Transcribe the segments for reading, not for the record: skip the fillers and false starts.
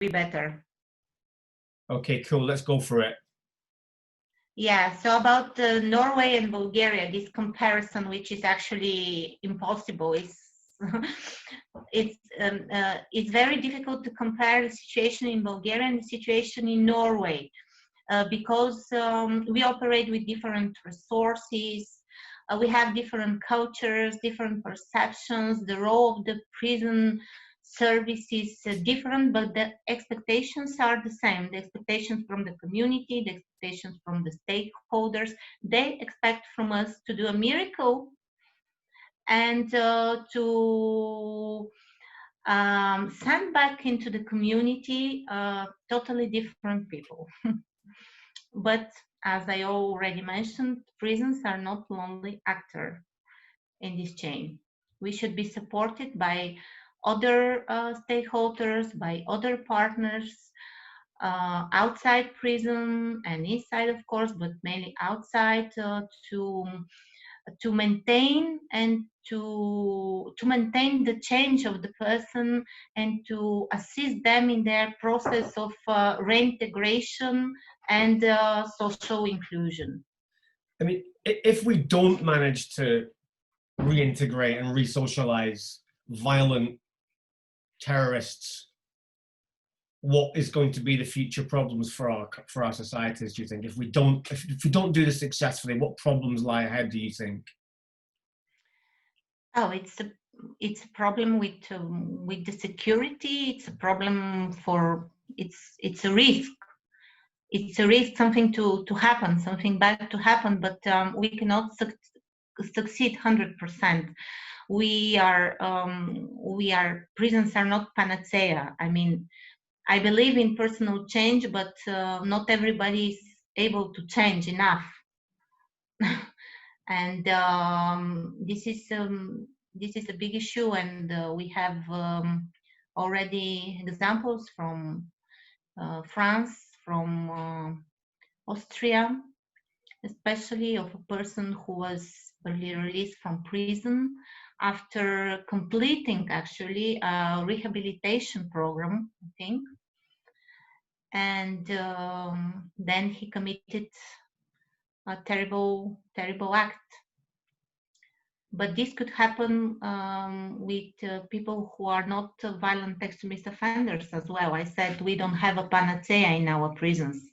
better. Okay, cool. Let's go for it. Yeah, so about Norway and Bulgaria, this comparison, which is actually impossible, is it's very difficult to compare the situation in Bulgaria and the situation in Norway because we operate with different resources, we have different cultures, different perceptions, the role of the prison service is different, but the expectations are the same. The expectations from the community, the expectations from the stakeholders, they expect from us to do a miracle and to send back into the community totally different people. But as I already mentioned, prisons are not the only actor in this chain. We should be supported by other stakeholders, by other partners outside prison and inside, of course, but mainly outside to maintain and to maintain the change of the person and to assist them in their process of reintegration and social inclusion. I mean, if we don't manage to reintegrate and re-socialize violent terrorists, what is going to be the future problems for our societies, do you think? If we don't do this successfully, what problems lie ahead, do you think? Oh, it's a problem with the security. It's a problem for it's a risk. It's a risk, something to happen, something bad to happen, but we cannot succeed 100%. We are prisons are not panacea. I mean, I believe in personal change, but not everybody is able to change enough. And this is a big issue, and we have already examples from France, from Austria, especially of a person who was early released from prison after completing actually a rehabilitation program, I think. And then he committed a terrible act. But this could happen with people who are not violent extremist offenders as well. I said we don't have a panacea in our prisons.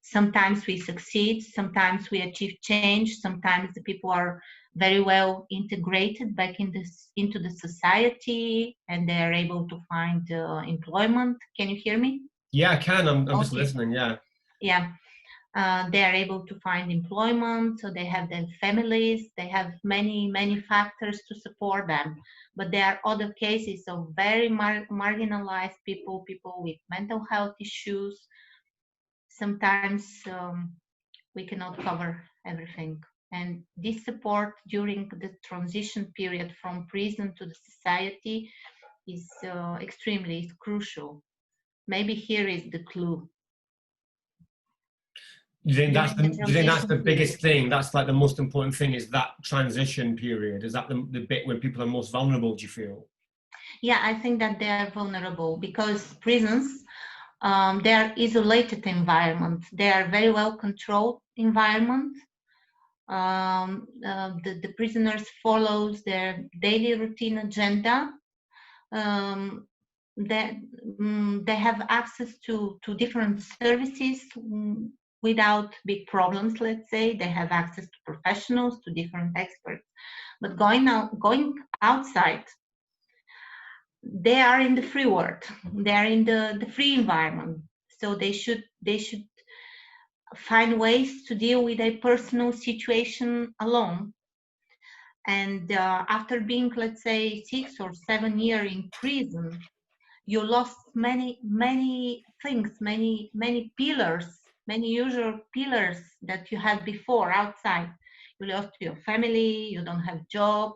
Sometimes we succeed, sometimes we achieve change, sometimes the people are very well integrated back into the society and they are able to find employment. Can you hear me? Yeah, I can. I'm just listening, yeah. Yeah. They are able to find employment, so they have their families, they have many factors to support them. But there are other cases of very marginalized people with mental health issues. Sometimes we cannot cover everything. And this support during the transition period from prison to the society is extremely crucial. Maybe here is the clue. Do you think that's the biggest thing? That's like the most important thing, is that transition period? Is that the bit where people are most vulnerable, do you feel? Yeah, I think that they are vulnerable because prisons, they are isolated environment. They are very well controlled environment. The prisoners follows their daily routine agenda. They have access to different services without big problems, let's say. They have access to professionals, to different experts. But going outside, they are in the free world. They are in the free environment. So they should find ways to deal with a personal situation alone. And after being, let's say, 6 or 7 years in prison, you lost many things, many pillars, many usual pillars that you had before outside. You lost your family, you don't have job,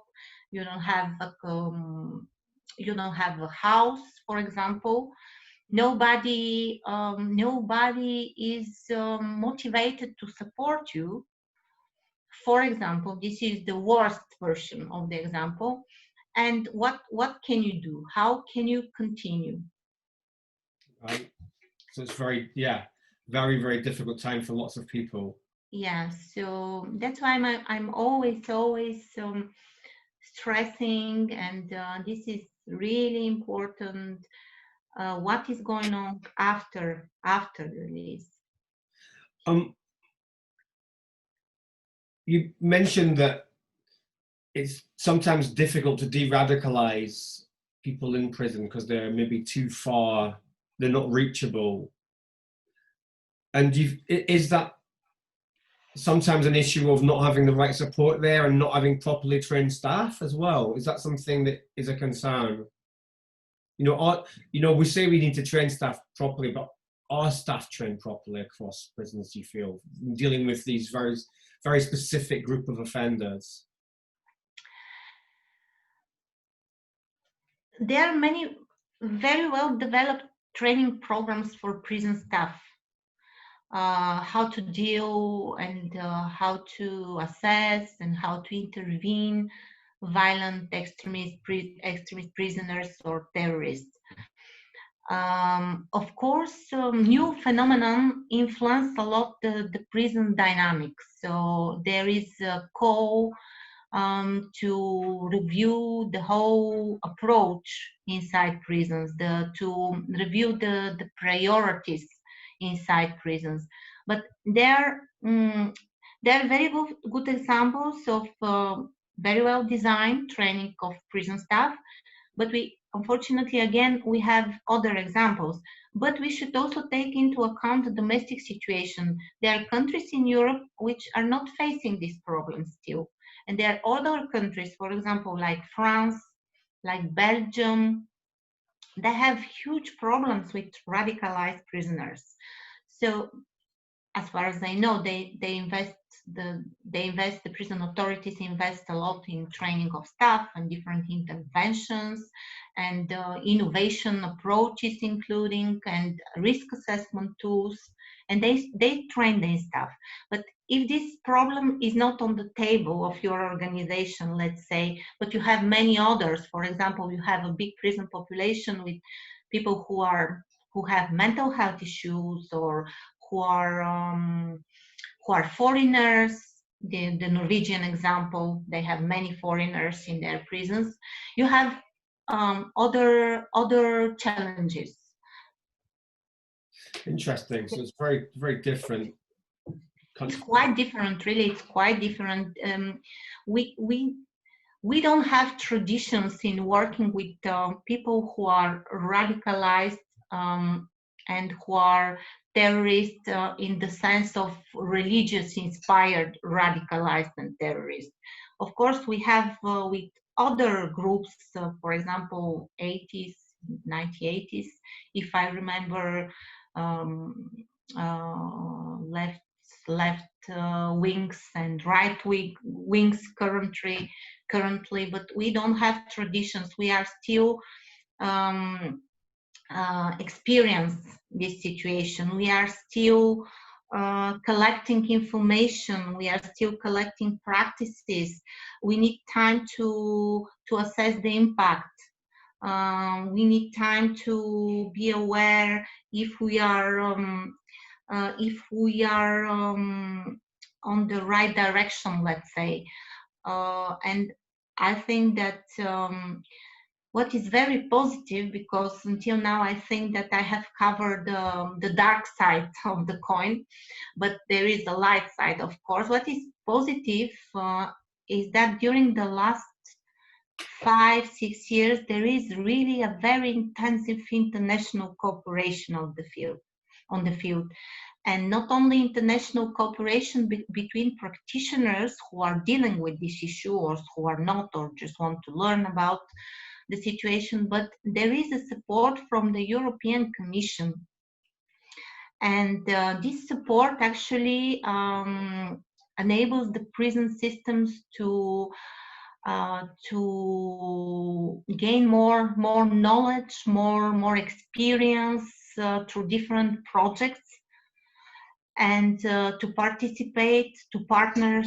you don't have a house, for example. Nobody is motivated to support you. For example, this is the worst version of the example. And what can you do? How can you continue? right? So it's very, yeah, very, very difficult time for lots of people. Yeah, so that's why I'm always stressing, and this is really important. What is going on after the release? You mentioned that it's sometimes difficult to de-radicalize people in prison because they're maybe too far, they're not reachable. And is that sometimes an issue of not having the right support there and not having properly trained staff as well? Is that something that is a concern? We say we need to train staff properly, but are staff trained properly across prisons, do you feel, dealing with these very, very specific group of offenders? There are many very well developed training programs for prison staff, how to deal and how to assess and how to intervene violent extremist prisoners or terrorists. Of course, new phenomenon influence a lot the prison dynamics. So there is a call to review the whole approach inside prisons, to review the priorities inside prisons. But there are very good examples of very well designed training of prison staff, but unfortunately, again, we have other examples. But we should also take into account the domestic situation. There are countries in Europe which are not facing this problem still. And there are other countries, for example, like France, like Belgium, that have huge problems with radicalized prisoners. So as far as I know, the prison authorities invest a lot in training of staff and different interventions and innovation approaches, including and risk assessment tools, and they train their staff. But if this problem is not on the table of your organization, let's say, but you have many others, for example, you have a big prison population with people who have mental health issues or who are foreigners. The Norwegian example, they have many foreigners in their prisons. You have other challenges. Interesting. So it's very, very different. It's quite different, really. It's quite different. We don't have traditions in working with people who are radicalized and who are terrorists in the sense of religious inspired radicalized and terrorists. Of course, we have with other groups, for example, 80s, 1980s, if I remember, left wings and right wings currently, but we don't have traditions. We are still experience this situation. We are still collecting information. We are still collecting practices. We need time to assess the impact. We need time to be aware if we are on the right direction, let's say. And I think that what is very positive, because until now I think that I have covered the dark side of the coin, but there is a light side, of course. What is positive is that during the last 5-6 years, there is really a very intensive international cooperation on the field. And not only international cooperation between practitioners who are dealing with this issue or who are not, or just want to learn about the situation, but there is a support from the European Commission. And this support actually enables the prison systems to gain more knowledge, more experience through different projects. and to participate, to partner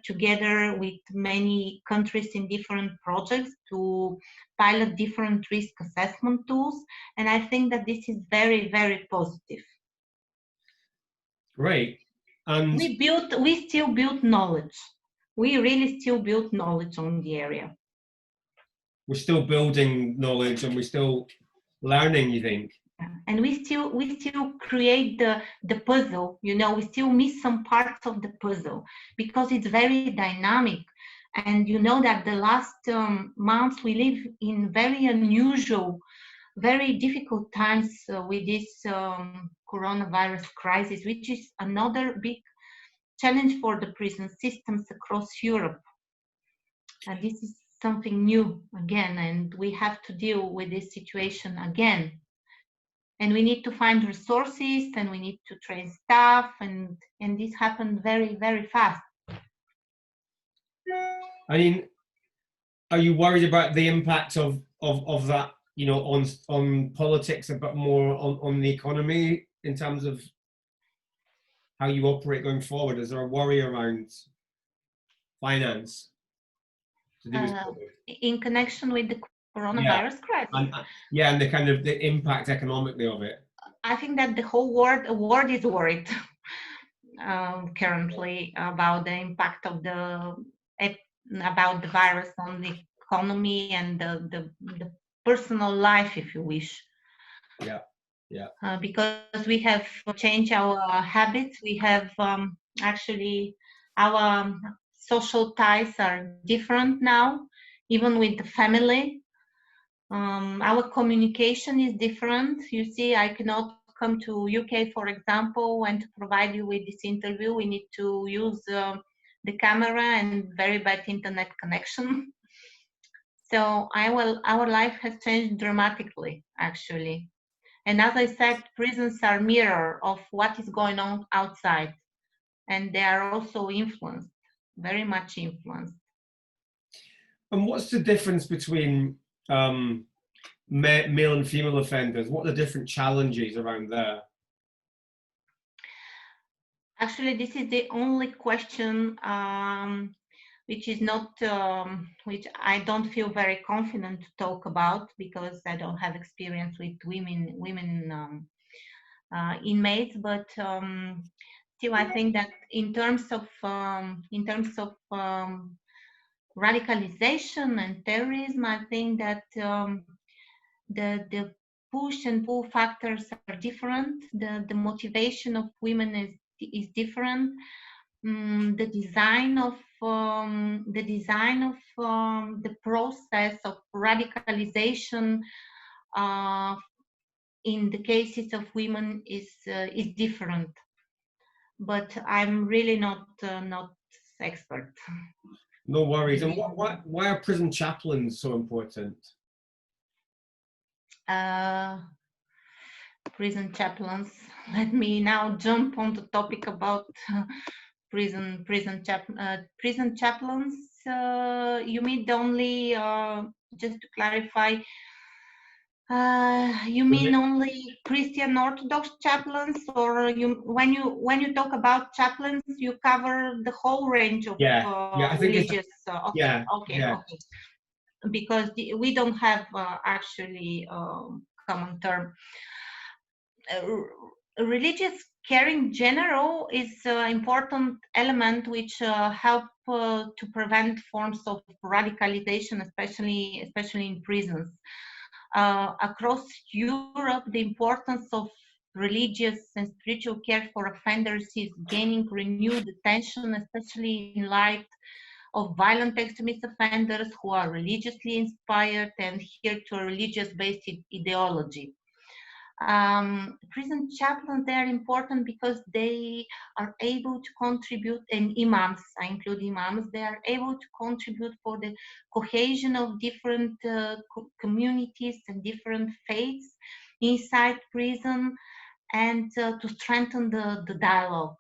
together with many countries in different projects to pilot different risk assessment tools. And I think that this is very, very positive. Great. And we still build knowledge. We really still build knowledge on the area. We're still building knowledge and we're still learning, you think? And we still create the puzzle, you know, we still miss some parts of the puzzle because it's very dynamic. And you know that the last months we live in very unusual, very difficult times with this coronavirus crisis, which is another big challenge for the prison systems across Europe. And this is something new again, and we have to deal with this situation again. And we need to find resources, and we need to train staff, and this happened very, very fast. I mean, are you worried about the impact of that, you know, on politics, a bit more on the economy in terms of how you operate going forward? Is there a worry around finance to do with COVID? In connection with the coronavirus crisis? And the kind of the impact economically of it. I think that the whole world is worried currently about the impact of about the virus on the economy and the personal life, if you wish. Because we have changed our habits. We have actually our social ties are different now, even with the family. Our communication is different. You see, I cannot come to UK, for example, and to provide you with this interview. We need to use the camera and very bad internet connection. So our life has changed dramatically, actually. And as I said, prisons are mirror of what is going on outside. And they are also influenced, very much influenced. And what's the difference between male and female offenders? What are the different challenges around there? Actually, this is the only question which is not, which I don't feel very confident to talk about because I don't have experience with women inmates. But still, I think that in terms of radicalization and terrorism, I think that the push and pull factors are different. The motivation of women is different. The design of the process of radicalization in the cases of women is different. But I'm really not expert. No worries. And why are prison chaplains so important? Prison chaplains. Let me now jump on the topic about prison chaplains. You mean only, just to clarify, you mean only Christian Orthodox chaplains, or when you talk about chaplains, you cover the whole range of I think religious? Okay. Because we don't have actually common term. Religious care in general is an important element which help to prevent forms of radicalization, especially in prisons. Across Europe, the importance of religious and spiritual care for offenders is gaining renewed attention, especially in light of violent extremist offenders who are religiously inspired and adhere to a religious-based ideology. Prison chaplains, they are important because they are able to contribute, and imams, I include imams, they are able to contribute for the cohesion of different communities and different faiths inside prison, and to strengthen the dialogue.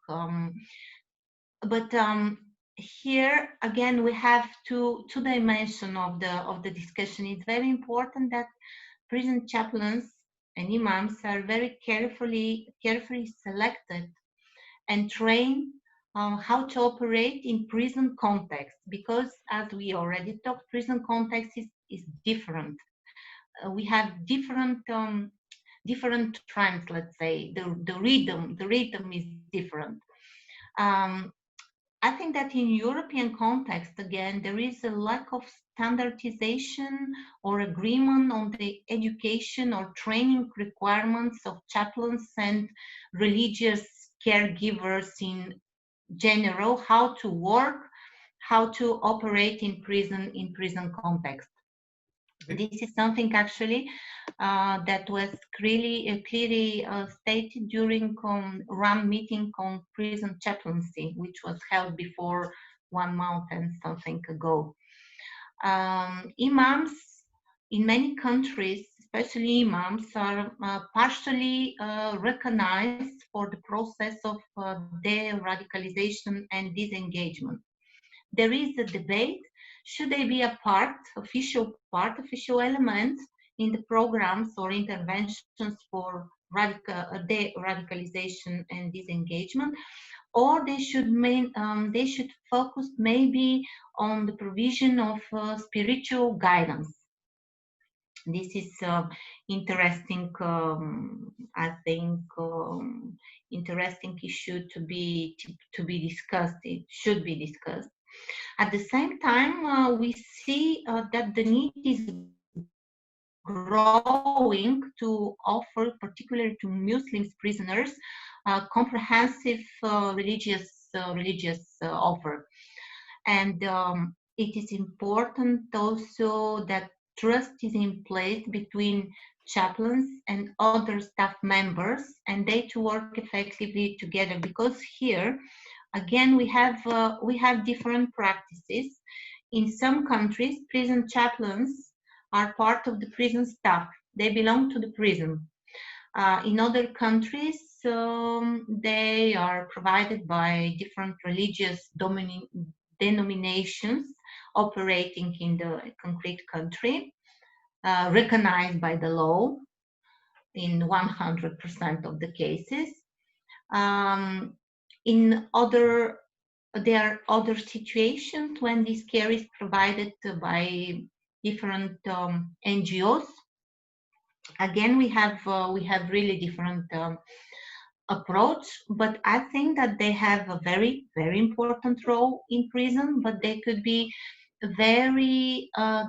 But here again we have two dimensions of the discussion. It's very important that prison chaplains and imams are very carefully selected and train how to operate in prison context, because as we already talked, prison context is different. We have different trends, let's say. The rhythm is different. Um, I think that in European context, again, there is a lack of standardization or agreement on the education or training requirements of chaplains and religious caregivers in general, how to work, how to operate in prison context. This is something actually that was really clearly stated during RAM meeting on prison chaplaincy, which was held before 1 month and something ago. Imams in many countries, especially imams, are partially recognized for the process of de-radicalization and disengagement. There is a debate, should they be a official element in the programs or interventions for de-radicalization and disengagement, or they should focus maybe on the provision of spiritual guidance. This is interesting, I think, interesting issue to be discussed. It should be discussed. At the same time, we see that the need is growing to offer, particularly to Muslim prisoners, comprehensive religious offer. And it is important also that trust is in place between chaplains and other staff members, and they to work effectively together, because here again we have different practices. In some countries, prison chaplains are part of the prison staff. They belong to the prison. In other countries, they are provided by different religious denominations operating in the concrete country, recognized by the law in 100% of the cases. There are other situations when this care is provided by different NGOs. Again, we have really different approach, but I think that they have a very, very important role in prison, but they could be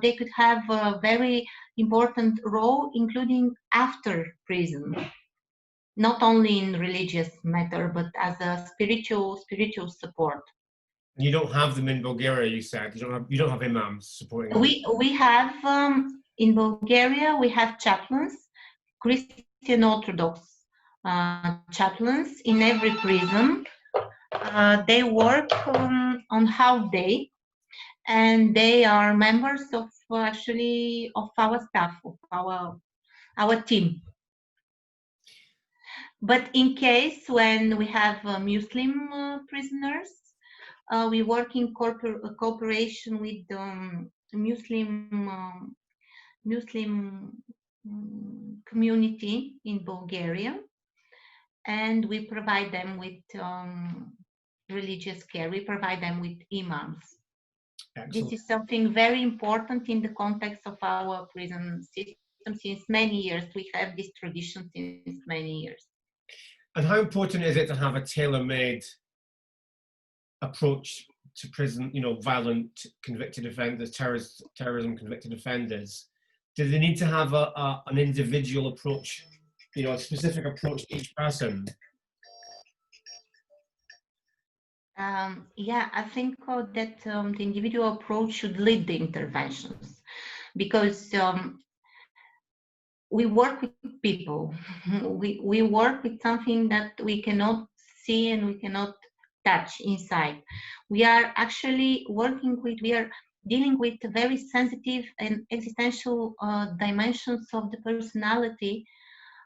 they could have a very important role, including after prison, not only in religious matter, but as a spiritual support. You don't have them in Bulgaria, you said. You don't have imams supporting them. We have in Bulgaria, we have chaplains, Christian Orthodox chaplains in every prison. They work on half day, and they are members of actually of our staff, of our team. But in case when we have Muslim prisoners, we work in cooperation with Muslim community in Bulgaria, and we provide them with religious care. We provide them with imams. Excellent. This is something very important in the context of our prison system. Since many years, we have this tradition since many years. And how important is it to have a tailor-made approach to prison, violent convicted offenders, terrorism convicted offenders? Do they need to have an individual approach, a specific approach to each person? Yeah, I think that the individual approach should lead the interventions, because we work with people. we work with something that we cannot see and we cannot touch inside. We are actually we are dealing with very sensitive and existential dimensions of the personality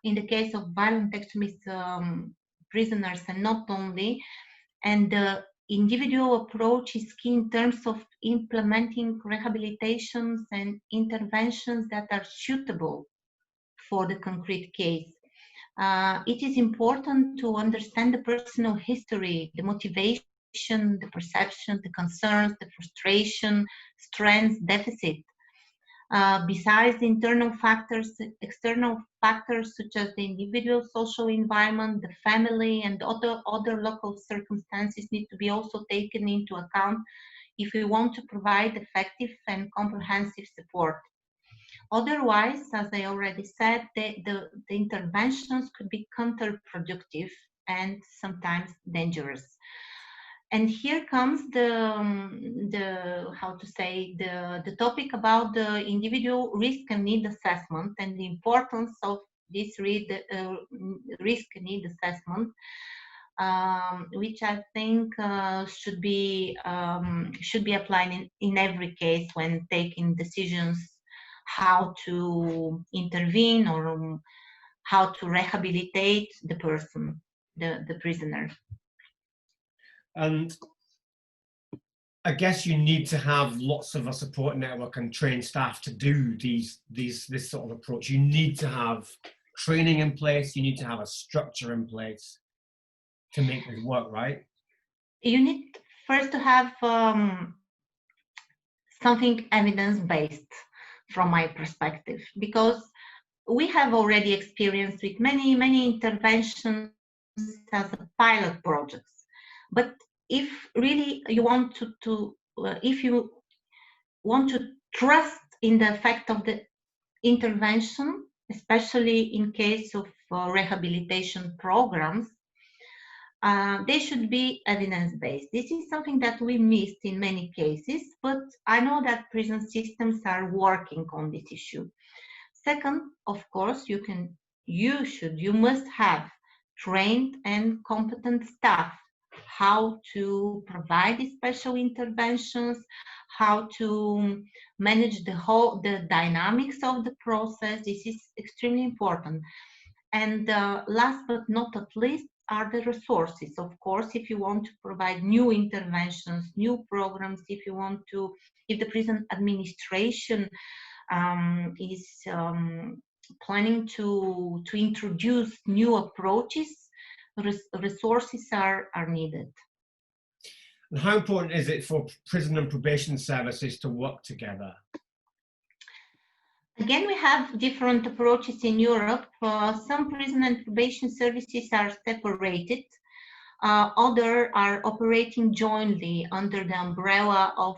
in the case of violent extremist prisoners, and not only. And the individual approach is key in terms of implementing rehabilitations and interventions that are suitable for the concrete case. It is important to understand the personal history, the motivation, the perception, the concerns, the frustration, strengths, deficit. Besides the internal factors, external factors such as the individual social environment, the family, and other local circumstances need to be also taken into account if we want to provide effective and comprehensive support. Otherwise, as I already said, the interventions could be counterproductive and sometimes dangerous. And here comes the topic about the individual risk and need assessment and the importance of this risk and need assessment, which I think should be applied in every case when taking decisions how to intervene or how to rehabilitate the person, the prisoner. And I guess you need to have lots of a support network and trained staff to do this sort of approach. You need to have training in place. You need to have a structure in place to make this work, right? You need first to have something evidence-based from my perspective, because we have already experienced with many interventions as a pilot projects. But if really you want if you want to trust in the effect of the intervention, especially in case of rehabilitation programs, they should be evidence-based. This is something that we missed in many cases, but I know that prison systems are working on this issue. Second, of course, you must have trained and competent staff how to provide these special interventions, how to manage the dynamics of the process. This is extremely important. And last but not least are the resources. Of course, if you want to provide new interventions, new programs, if the prison administration is planning to introduce new approaches, resources are needed. And how important is it for prison and probation services to work together? Again, we have different approaches in Europe. Some prison and probation services are separated. Others are operating jointly under the umbrella of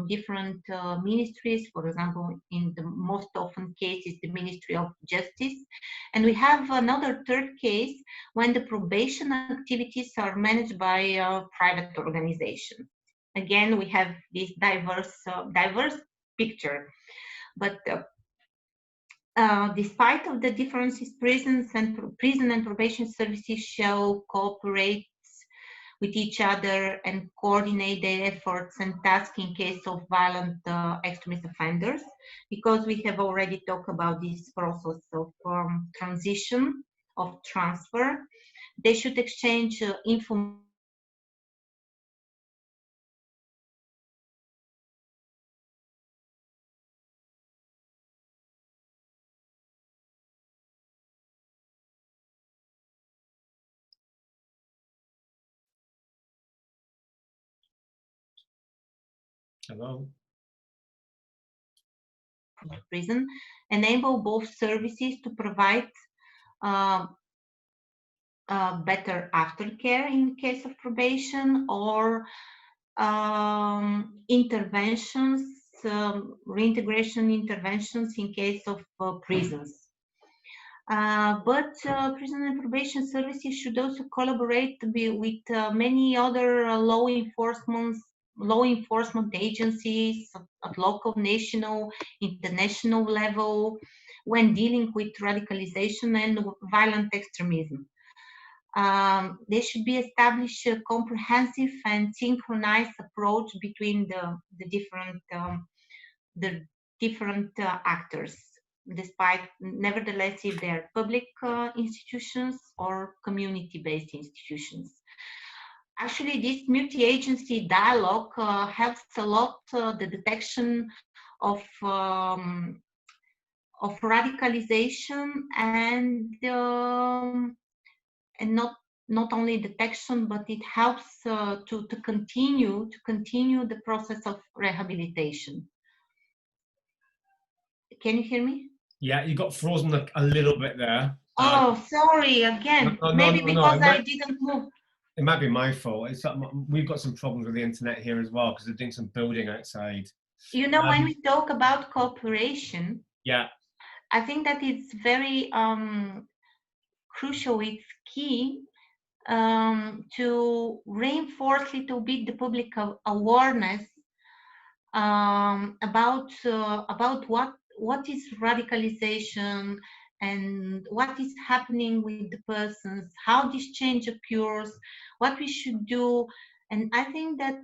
different ministries, for example, in the most often cases, the Ministry of Justice. And we have another third case when the probation activities are managed by private organizations. Again, we have this diverse picture. But despite of the differences, prison and probation services shall cooperate with each other and coordinate their efforts and tasks in case of violent extremist offenders, because we have already talked about this process of transition, of transfer. They should exchange information. Hello? Prison, enable both services to provide better aftercare in case of probation, or interventions, reintegration interventions in case of prisons. But prison and probation services should also collaborate with many other law enforcement agencies at local, national, international level when dealing with radicalization and violent extremism. There should be established a comprehensive and synchronized approach between the different actors, despite, nevertheless, if they are public institutions or community-based institutions. Actually, this multi-agency dialogue helps a lot the detection of radicalization and not only detection, but it helps to continue the process of rehabilitation. Can you hear me? Yeah, you got frozen a little bit there. Oh, sorry again. Maybe because I didn't move. It might be my fault. We've got some problems with the internet here as well because they're doing some building outside. You know, when we talk about cooperation, yeah, I think that it's very crucial. It's key to reinforce a little bit the public awareness about what is radicalization and what is happening with the persons, how this change occurs, what we should do. And I think that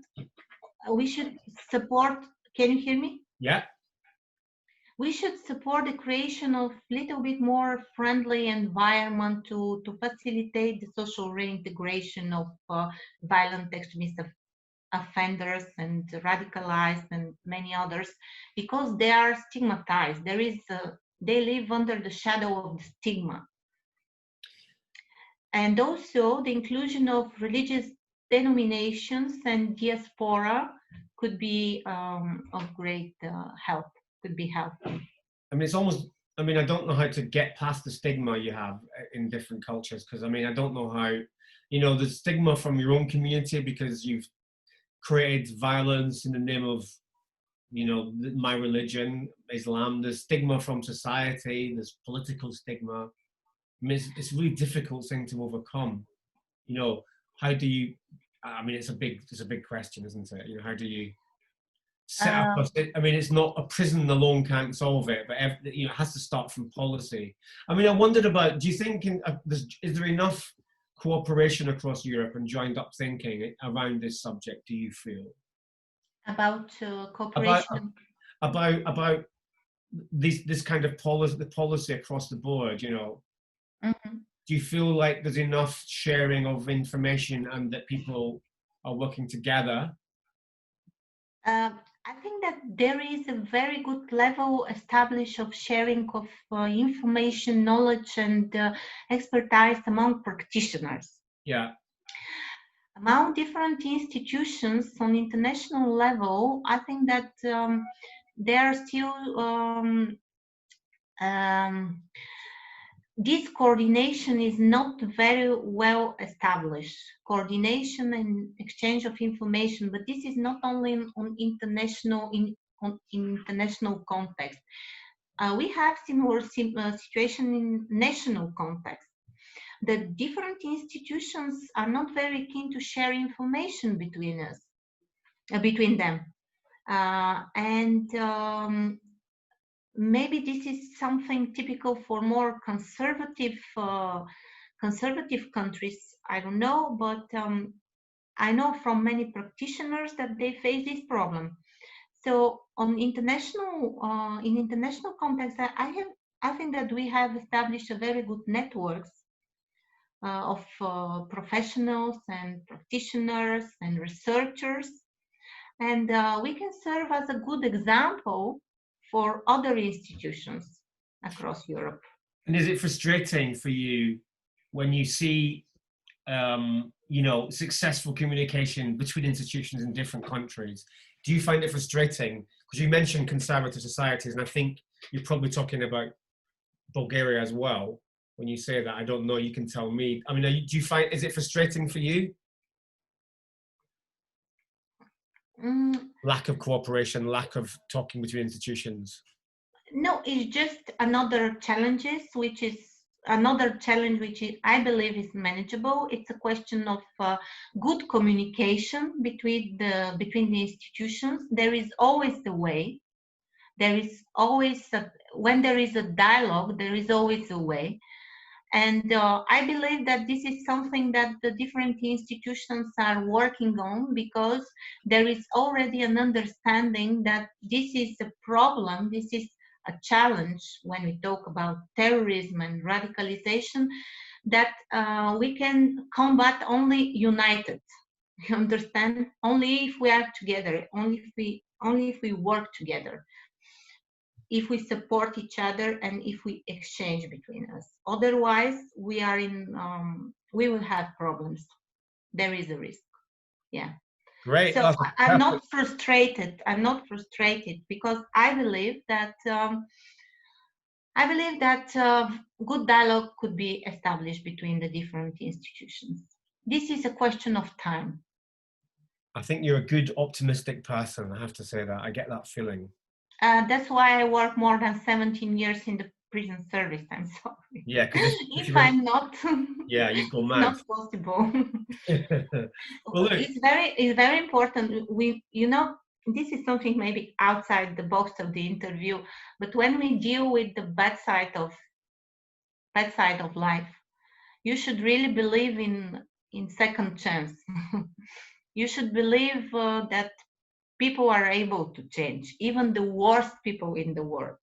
we should support. Can you hear me? Yeah. We should support the creation of a little bit more friendly environment to facilitate the social reintegration of violent extremist offenders and radicalized and many others, because they are stigmatized. They live under the shadow of the stigma. And also the inclusion of religious denominations and diaspora could be of great help. Could be helpful. I mean, I don't know how to get past the stigma you have in different cultures, because I don't know how, the stigma from your own community because you've created violence in the name of, my religion, Islam. There's stigma from society, there's political stigma. I mean, it's a really difficult thing to overcome. How do you, it's a big question, isn't it? How do you set up it's not a prison alone can't solve it, but it has to start from policy. I wondered about, do you think is there enough cooperation across Europe and joined up thinking around this subject, do you feel? About cooperation? About this kind of policy across the board, Mm-hmm. Do you feel like there's enough sharing of information and that people are working together? I think that there is a very good level established of sharing of information, knowledge, and expertise among practitioners. Yeah. Among different institutions on international level, I think that there are still this coordination is not very well established. Coordination and exchange of information, but this is not only on international international context. We have similar situation in national context. The different institutions are not very keen to share information between them, and maybe this is something typical for more conservative countries. I don't know, but I know from many practitioners that they face this problem. So on in international context, I think that we have established a very good networks of professionals and practitioners and researchers, and we can serve as a good example for other institutions across Europe. And is it frustrating for you when you see, successful communication between institutions in different countries? Do you find it frustrating? Because you mentioned conservative societies, and I think you're probably talking about Bulgaria as well. When you say that, I don't know, you can tell me. Do you find, is it frustrating for you? Lack of cooperation, lack of talking between institutions? No, it's just another challenge which I believe is manageable. It's a question of good communication between the institutions. There is always a way. There is always when there is a dialogue, there is always a way. And I believe that this is something that the different institutions are working on, because there is already an understanding that this is a problem, this is a challenge when we talk about terrorism and radicalization, that we can combat only united. You understand? Only if we are together, only if we work together. if we support each other and if we exchange between us. Otherwise, we will have problems. There is a risk. Yeah. Great. So That's I'm perfect. not frustrated. I'm not frustrated because I believe that good dialogue could be established between the different institutions. This is a question of time. I think you're a good, optimistic person. I have to say that. I get that feeling. That's why I work more than 17 years in the prison service. I'm sorry. Yeah, because If I'm not, yeah, you'd go it's mad. not possible. Well, look, It's very important. This is something maybe outside the box of the interview, but when we deal with the bad side of life, you should really believe in second chance. You should believe that people are able to change, even the worst people in the world.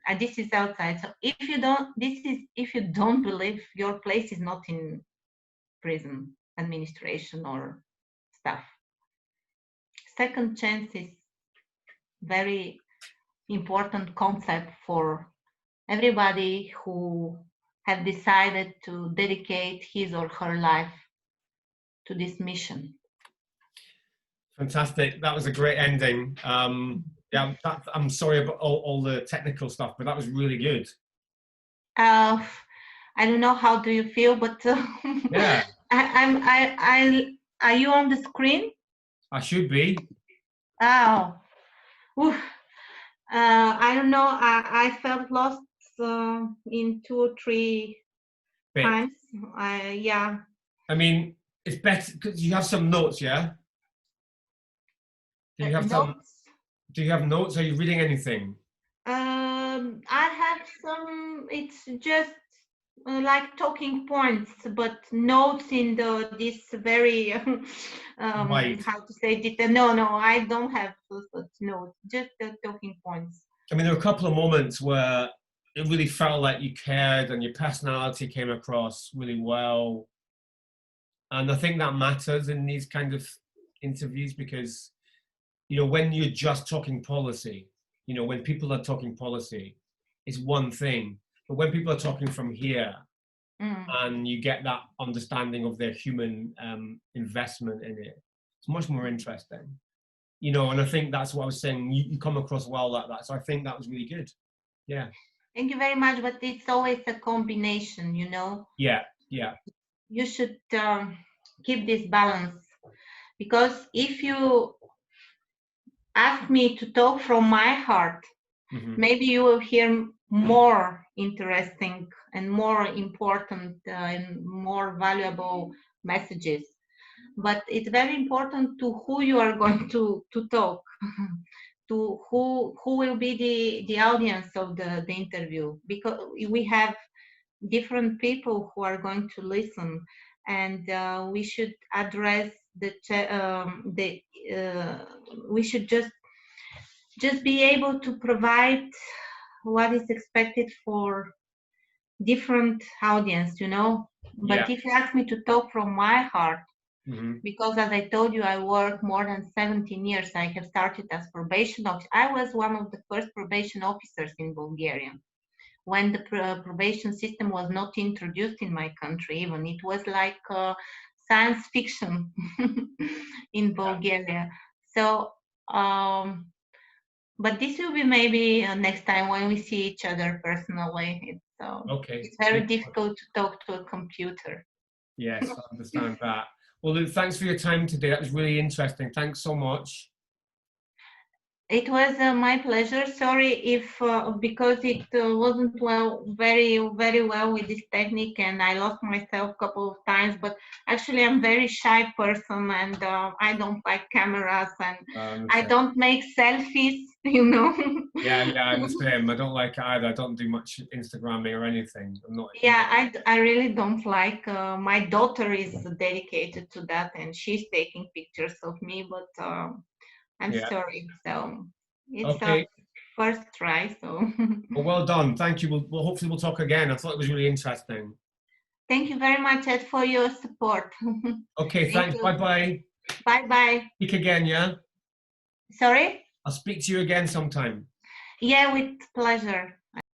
And this is outside. So if you don't believe, your place is not in prison administration or stuff. Second chance is very important concept for everybody who have decided to dedicate his or her life to this mission. fantastic. That was a great ending. Yeah, I'm sorry about all the technical stuff, but that was really good. I don't know how do you feel, but Yeah, are you on the screen? I should be. Oh, oof. I don't know. I felt lost in 2 or 3 Bit. times. Yeah. I mean, it's better because you have some notes, yeah? Do you have some? Notes. Do you have notes? Are you reading anything? I have some. It's just like talking points, but notes in this very Right. how to say it. No, I don't have such notes. Just the talking points. I mean, there were a couple of moments where it really felt like you cared and your personality came across really well. And I think that matters in these kind of interviews because, when you're just talking policy, when people are talking policy, it's one thing. But when people are talking from here and you get that understanding of their human investment in it, it's much more interesting. And I think that's what I was saying. You come across well like that. So I think that was really good. Yeah. Thank you very much. But it's always a combination, Yeah. You should keep this balance, because if you ask me to talk from my heart, maybe you will hear more interesting and more important and more valuable messages. But it's very important to who you are going to talk to, who will be the audience of the interview, because we have different people who are going to listen, and we should address we should just be able to provide what is expected for different audience, But if you ask me to talk from my heart, because as I told you, I work more than 17 years. I have started as probation officer. I was one of the first probation officers in Bulgaria when the probation system was not introduced in my country. Even it was like science fiction in Bulgaria. So but this will be maybe next time when we see each other personally. It's very difficult to talk to a computer. Yes, I understand that. Well, Luke, thanks for your time today. That was really interesting. Thanks so much. It was my pleasure. Sorry if because it wasn't very well with this technique, and I lost myself a couple of times. But actually, I'm a very shy person, and I don't like cameras, and I don't make selfies. Yeah, I'm the same. I don't like it either. I don't do much Instagramming or anything. I'm not. Yeah, I really don't like. My daughter is dedicated to that, and she's taking pictures of me, but. I'm sorry. So it's a first try. So well done. Thank you. We'll hopefully we'll talk again. I thought it was really interesting. Thank you very much, Ed, for your support. Okay, thanks. Bye-bye. Bye-bye. Speak again, yeah? Sorry? I'll speak to you again sometime. Yeah, with pleasure.